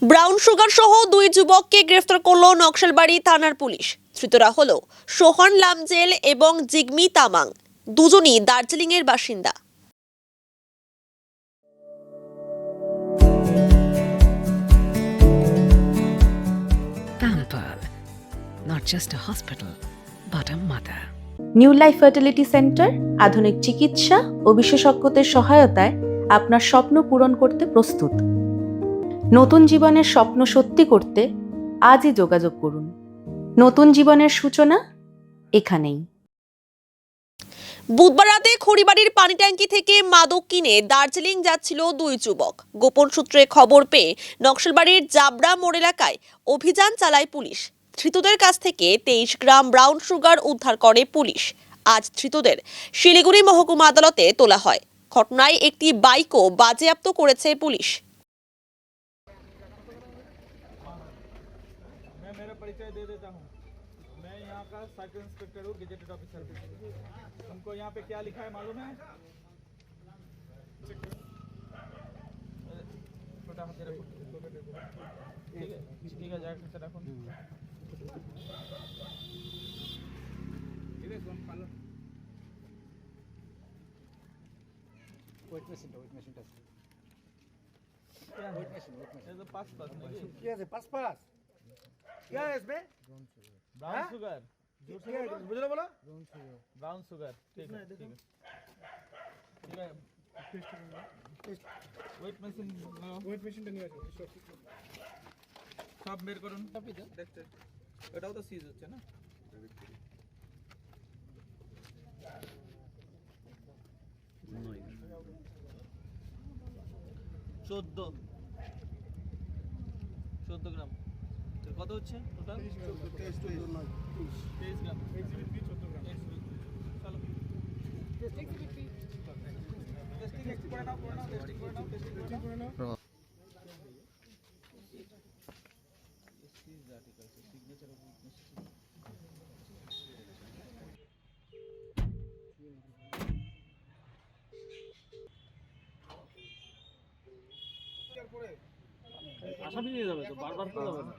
Brown sugar সহ দুই যুবককে গ্রেফতার করল নকশালবাড়ি থানার পুলিশ। ধৃতরা হল সোহন লামজেল এবং জিগমি তামাং। দুজনই দার্জিলিং এর বাসিন্দা। Pampered, not just a hospital, but a mother. New life fertility centre আধুনিক চিকিৎসা ও বিশেষজ্ঞদের সহায়তায় আপনার স্বপ্ন পূরণ করতে প্রস্তুত। নতুন জীবনের স্বপ্ন সত্যি করতে আজই যোগাযোগ করুন। নতুন জীবনের সূচনা এখানেই। বুধবার রাতে খড়িবাড়ির পানি ট্যাঙ্কি থেকে মাদক কিনে দার্জিলিং যাচ্ছিল দুই যুবক। গোপন সূত্রে খবর পেয়ে নকশালবাড়ির জাবড়া মোড় এলাকায় অভিযান চালায় পুলিশ। ধৃতদের কাছ থেকে 23 গ্রাম ব্রাউন সুগার উদ্ধার করে পুলিশ। আজ ধৃতদের শিলিগুড়ি মহকুমা আদালতে তোলা হয়। ঘটনায় একটি বাইকও বাজেয়াপ্ত করেছে পুলিশ। मेरा परिचय दे देता हूँ। मैं यहाँ का सर्कल इंस्पेक्टर हूँ, गेजेटेड ऑफिसर। तुमको यहाँ पे क्या लिखा है मालूम है? छोटा हाथ रखो। ठीक है, ठीक है, जाकर से रखो। वेट मशीन टेस्ट क्या है? ये तो पास नहीं है। क्या है पास पास क्या है इसमें ब्राउन शुगर। क्या है मुझे बोला ब्राउन शुगर ठीक है, ठीक है, ठीक है। वेट मशीन নিয়ে আসো সব বের করুন। দেখতে এটাও তো সিজ হচ্ছে না। চোদ্দ গ্রাম। কত হচ্ছে টোটাল? 23 গ্রাম। চলো টেস্টিং করে নাও, টেস্টিং করে নাও। আসামি নিয়ে যাবে তো, বারবার তো যাবে না।